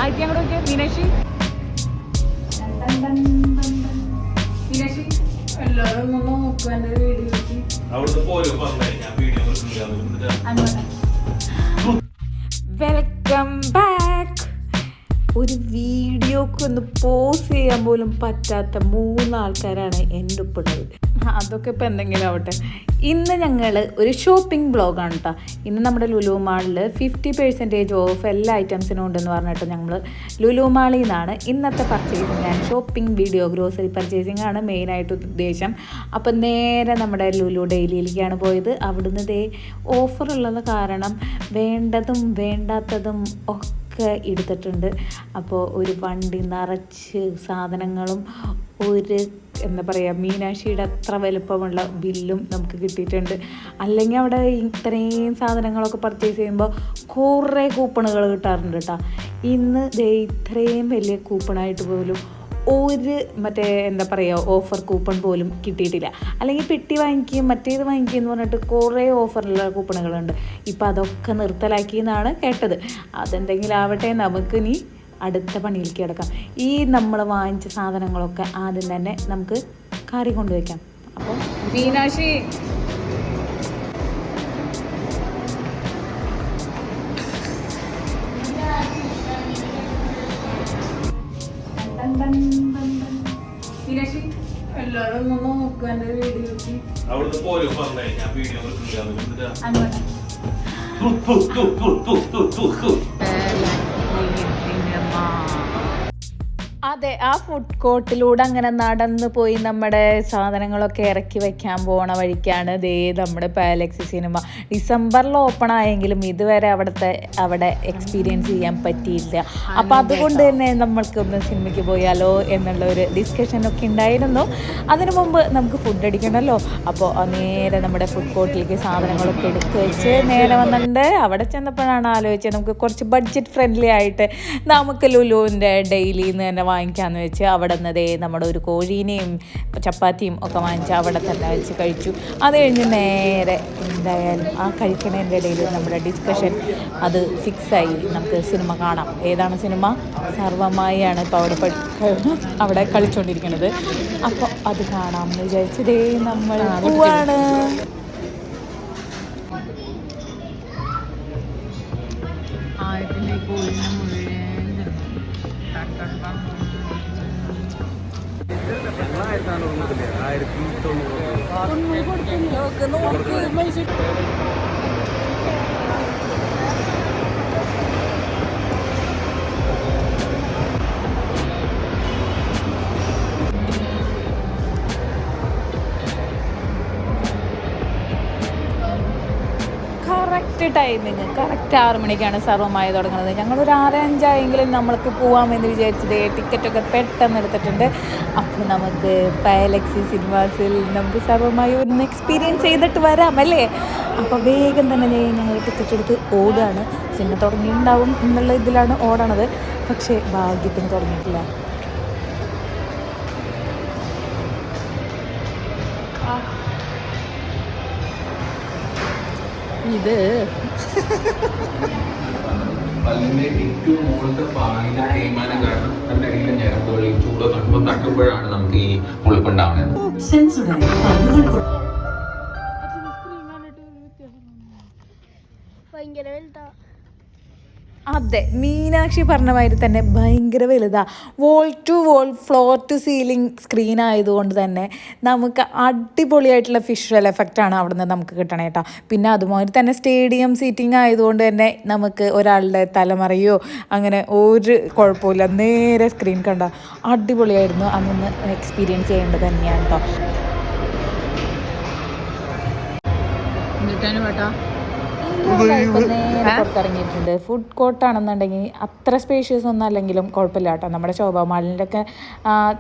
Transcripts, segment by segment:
ആയിരത്തി അങ്ങോട്ട് മീനാക്ഷി മീനാക്ഷി എല്ലാവരും ഒന്ന് നോക്കുക എൻ്റെ വീഡിയോക്ക് വെൽക്കം ബാക്ക്. ഒരു വീഡിയോക്ക് ഒന്ന് പോസ് ചെയ്യാൻ പോലും പറ്റാത്ത 3 ആൾക്കാരാണ് എൻ്റെ ഒപ്പുള്ളത്. അതൊക്കെ ഇപ്പം എന്തെങ്കിലും ആവട്ടെ. ഇന്ന് ഞങ്ങൾ ഒരു ഷോപ്പിംഗ് ബ്ലോഗാണ് കേട്ടോ. ഇന്ന് നമ്മുടെ ലുലു മാളിൽ 50% ഓഫ് എല്ലാ ഐറ്റംസിനും ഉണ്ടെന്ന് പറഞ്ഞിട്ട് ഞങ്ങൾ ലുലു മാളിൽ നിന്നാണ് ഇന്നത്തെ purchasing and shopping video. Grocery purchasing ആണ് മെയിനായിട്ട് ഉദ്ദേശം. അപ്പം നേരെ നമ്മുടെ ലുലു ഡെയിലിയിലേക്കാണ് പോയത്. അവിടുന്ന് ഓഫറുള്ളത് കാരണം വേണ്ടതും വേണ്ടാത്തതും ഒക്കെ എടുത്തിട്ടുണ്ട്. അപ്പോൾ ഒരു വണ്ടി നിറച്ച് സാധനങ്ങളും ഒരു എന്താ പറയുക മീനാക്ഷിയുടെ അത്ര വലുപ്പമുള്ള ബില്ലും നമുക്ക് കിട്ടിയിട്ടുണ്ട്. അല്ലെങ്കിൽ അവിടെ ഇത്രയും സാധനങ്ങളൊക്കെ പർച്ചേസ് ചെയ്യുമ്പോൾ കുറേ കൂപ്പണുകൾ കിട്ടാറുണ്ട് കേട്ടോ. ഇന്ന് ഇത്രയും വലിയ കൂപ്പണായിട്ട് പോലും ഒരു എന്താ പറയുക ഓഫർ കൂപ്പൺ പോലും കിട്ടിയിട്ടില്ല. അല്ലെങ്കിൽ പെട്ടി വാങ്ങിക്കുകയും മറ്റേത് വാങ്ങിക്കുകയും എന്ന് പറഞ്ഞിട്ട് കുറേ ഓഫറുള്ള കൂപ്പണുകളുണ്ട്. ഇപ്പം അതൊക്കെ നിർത്തലാക്കിയെന്നാണ് കേട്ടത്. അതെന്തെങ്കിലും ആവട്ടെ, നമുക്കിനി അടുത്ത പണിയിലേക്ക് കിടക്കാം. ഈ നമ്മൾ വാങ്ങിച്ച സാധനങ്ങളൊക്കെ ആദ്യം തന്നെ നമുക്ക് കാറി കൊണ്ടുവയ്ക്കാം. അപ്പോൾ മീനാക്ഷി എല്ലാവരും ഒന്ന് നോക്കുക എൻ്റെ വീഡിയോക്ക് അതെ, ആ ഫുഡ് കോർട്ടിലൂടെ അങ്ങനെ നടന്നു പോയി നമ്മുടെ സാധനങ്ങളൊക്കെ ഇറക്കി വെക്കാൻ പോണ വഴിക്കാണ് നമ്മുടെ പാലക്സി സിനിമ. ഡിസംബറിൽ ഓപ്പൺ ആയെങ്കിലും ഇതുവരെ അവിടെ എക്സ്പീരിയൻസ് ചെയ്യാൻ പറ്റിയില്ല. അപ്പം അതുകൊണ്ട് തന്നെ നമ്മൾക്കൊന്ന് സിനിമയ്ക്ക് പോയാലോ എന്നുള്ള ഒരു ഡിസ്കഷനൊക്കെ ഉണ്ടായിരുന്നു. അതിനു മുമ്പ് നമുക്ക് ഫുഡ് അടിക്കണമല്ലോ. അപ്പോൾ നേരെ നമ്മുടെ ഫുഡ് കോർട്ടിലേക്ക് സാധനങ്ങളൊക്കെ എടുത്ത് വെച്ച് നേരെ വന്നിട്ടുണ്ട്. അവിടെ ചെന്നപ്പോഴാണ് ആലോചിച്ചത് നമുക്ക് കുറച്ച് ബഡ്ജറ്റ് ഫ്രണ്ട്ലി ആയിട്ട് നമുക്ക് ലുലുവിൻ്റെ ഡെയിലിയിൽ നിന്ന് തന്നെ വാങ്ങിക്കാമെന്ന് വെച്ച് അവിടെ നിന്ന് നമ്മുടെ ഒരു കോഴീനെയും ചപ്പാത്തിയും ഒക്കെ വാങ്ങിച്ച് അവിടെ തന്നെ വെച്ച് കഴിച്ചു. അത് കഴിഞ്ഞ് നേരെ എന്തായാലും ആ കഴിക്കണതിൻ്റെ ഇടയിൽ നമ്മുടെ ഡിസ്കഷൻ അത് ഫിക്സായി. നമുക്ക് സിനിമ കാണാം. ഏതാണ് സിനിമ? സർവ്വമായിയാണ് ഇപ്പോൾ അവിടെ കളിച്ചുകൊണ്ടിരിക്കുന്നത്. അപ്പോൾ അത് കാണാമെന്ന് വിചാരിച്ചതേ നമ്മൾ പോവാണ്. കറക്റ്റ് ടൈമിങ് കറക്റ്റ് 6 മണിക്കാണ് സർവ്വമായി തുടങ്ങുന്നത്. ഞങ്ങളൊരു 6:05 ആയെങ്കിലും നമ്മൾക്ക് പോകാമെന്ന് വിചാരിച്ചത് ടിക്കറ്റൊക്കെ പെട്ടെന്ന് എടുത്തിട്ടുണ്ട്. അപ്പോൾ നമുക്ക് പാലക്സി സിനിമാസിൽ നമുക്ക് സർവ്വമായി ഒന്ന് എക്സ്പീരിയൻസ് ചെയ്തിട്ട് വരാം അല്ലേ? അപ്പോൾ വേഗം തന്നെ ഞങ്ങൾ ടിക്കറ്റ് എടുത്ത് ഓടുകയാണ്. സിനിമ തുടങ്ങിയിട്ടുണ്ടാവും എന്നുള്ള ഇതിലാണ് ഓടണത്. പക്ഷേ ഭാഗ്യത്തിന് തുടങ്ങിയിട്ടില്ല. ഇത് പല്ലിന്റെ ഏറ്റവും മുകളിലത്തെ പാലിന്റെ തേയ്മാനം കാരണം അതിന്റെ അടിയിലെ ഞരമ്പുകൾ ഈ ചൂട് തട്ടുമ്പോഴാണ് നമുക്ക് ഈ പുളിപ്പുണ്ടാവുന്നത്. അതെ, മീനാക്ഷി പറഞ്ഞ മാതിരി തന്നെ ഭയങ്കര വലുതാണ്. Wall to wall floor to ceiling screen ആയതുകൊണ്ട് തന്നെ നമുക്ക് അടിപൊളിയായിട്ടുള്ള വിഷ്വൽ എഫക്റ്റാണ് അവിടെ നിന്ന് നമുക്ക് കിട്ടണേ കേട്ടോ. പിന്നെ അതുമാതിരി തന്നെ സ്റ്റേഡിയം സീറ്റിംഗ് ആയതുകൊണ്ട് തന്നെ നമുക്ക് ഒരാളുടെ തലമറയോ അങ്ങനെ ഒരു കുഴപ്പമില്ല. നേരെ സ്ക്രീൻ കണ്ട അടിപൊളിയായിരുന്നു. അതൊന്ന് എക്സ്പീരിയൻസ് ചെയ്യേണ്ടത് തന്നെയാണ് കേട്ടോ. നേരെ പുറത്തിറങ്ങിയിട്ടുണ്ട്. ഫുഡ് കോർട്ടാണെന്നുണ്ടെങ്കിൽ അത്ര സ്പേഷ്യസ് ഒന്നും അല്ലെങ്കിലും കുഴപ്പമില്ല കേട്ടോ. നമ്മുടെ ശോഭ മാളിൻ്റെ ഒക്കെ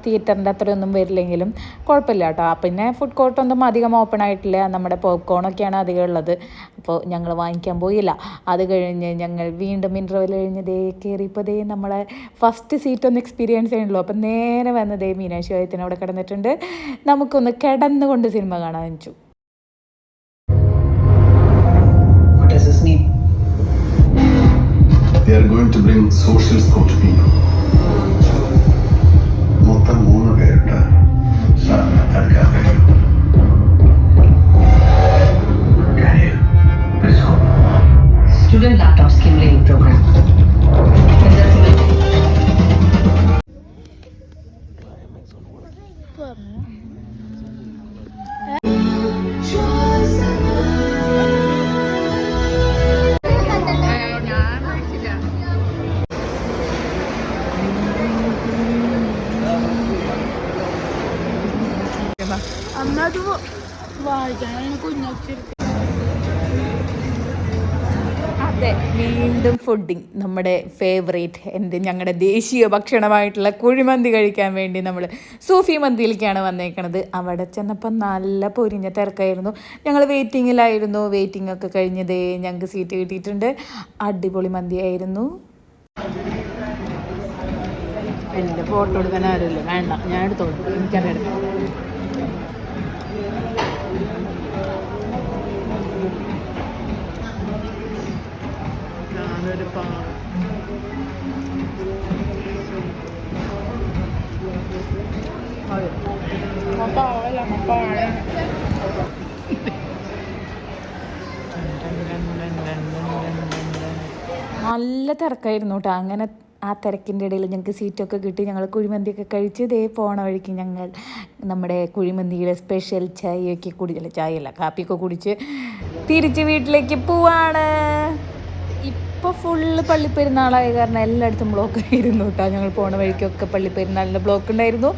തിയേറ്ററിൻ്റെ അത്രയൊന്നും വരില്ലെങ്കിലും കുഴപ്പമില്ല കേട്ടോ. പിന്നെ ഫുഡ് കോർട്ടൊന്നും അധികം ഓപ്പൺ ആയിട്ടില്ല. നമ്മുടെ പോപ്കോണൊക്കെയാണ് അധികം ഉള്ളത്. അപ്പോൾ ഞങ്ങൾ വാങ്ങിക്കാൻ പോയില്ല. അത് കഴിഞ്ഞ് ഞങ്ങൾ വീണ്ടും ഇൻ്റർവെൽ കഴിഞ്ഞ് കയറിയപ്പോൾ നമ്മളെ ഫസ്റ്റ് സീറ്റ് ഒന്ന് എക്സ്പീരിയൻസ് ചെയ്യണല്ലോ. അപ്പം നേരെ വന്ന് മീനാക്ഷി വയത്തിന് അവിടെ കിടന്നിട്ടുണ്ട്. നമുക്കൊന്ന് കിടന്നുകൊണ്ട് സിനിമ കാണാൻ വെച്ചു. They are going going to bring social score to people. മൊത്തം 3 പേരുണ്ട്. സാറിന് തടുക്കാൻ കഴിയും. Daniel, let's go. Student laptop skill laying program. അതെ, വീണ്ടും ഫുഡിങ്, നമ്മുടെ ഫേവറേറ്റ് ഞങ്ങളുടെ ദേശീയ ഭക്ഷണമായിട്ടുള്ള കുഴിമന്തി കഴിക്കാൻ വേണ്ടി നമ്മൾ സൂഫി മന്തിയിലേക്കാണ് വന്നേക്കണത്. അവിടെ ചെന്നപ്പോൾ നല്ല പൊരിഞ്ഞ തിരക്കായിരുന്നു. ഞങ്ങൾ വെയിറ്റിങ്ങിലായിരുന്നു. വെയിറ്റിംഗ് ഒക്കെ കഴിഞ്ഞതേ ഞങ്ങൾക്ക് സീറ്റ് കിട്ടിയിട്ടുണ്ട്. അടിപൊളി മന്തിയായിരുന്നു. എൻ്റെ ഫോട്ടോ എടുക്കാൻ ആരുമില്ല, വേണ്ട, ഞാൻ എടുത്തോളൂ, എനിക്കറിയാം. ഞാനൊരു നല്ല തിരക്കായിരുന്നു കേട്ടോ. അങ്ങനെ ആ തിരക്കിൻ്റെ ഇടയിൽ ഞങ്ങൾക്ക് സീറ്റൊക്കെ കിട്ടി. ഞങ്ങൾ കുഴിമന്തിയൊക്കെ കഴിച്ച് ഇതേ പോണ വഴിക്ക് ഞങ്ങൾ നമ്മുടെ കുഴിമന്തിയുടെ സ്പെഷ്യൽ ചായയൊക്കെ കുടിച്ചില്ല, ചായയല്ല കാപ്പിയൊക്കെ കുടിച്ച് തിരിച്ച് വീട്ടിലേക്ക് പോവാണ്. ഇപ്പോൾ ഫുള്ള് പള്ളിപ്പെരുന്നാളായ കാരണം എല്ലായിടത്തും ബ്ലോക്ക് ആയിരുന്നു കേട്ടോ. ഞങ്ങൾ പോണ വഴിക്കൊക്കെ പള്ളിപ്പെരുന്നാളിൻ്റെ ബ്ലോക്ക് ഉണ്ടായിരുന്നു.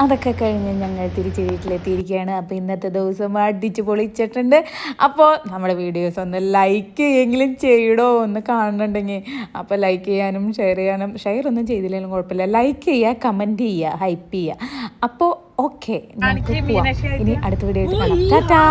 അതൊക്കെ കഴിഞ്ഞ് ഞങ്ങൾ തിരിച്ച് വീട്ടിലെത്തിയിരിക്കുകയാണ്. അപ്പോൾ ഇന്നത്തെ ദിവസം അടിച്ച് പൊളിച്ചിട്ടുണ്ട്. അപ്പോൾ നമ്മുടെ വീഡിയോസ് ഒന്ന് ലൈക്ക് ചെയ്യെങ്കിലും ചെയ്യടോ, ഒന്ന് കാണുന്നുണ്ടെങ്കിൽ. അപ്പോൾ ലൈക്ക് ചെയ്യാനും ഷെയർ ഒന്നും ചെയ്തില്ലെങ്കിലും കുഴപ്പമില്ല. ലൈക്ക് ചെയ്യുക, കമൻറ്റ് ചെയ്യുക, ഹൈപ്പ് ചെയ്യുക. അപ്പോൾ ഓക്കെ, നമുക്ക് പോവാം. ഇനി അടുത്ത വീഡിയോ ആയിട്ട് കാണാം. ടാറ്റാ.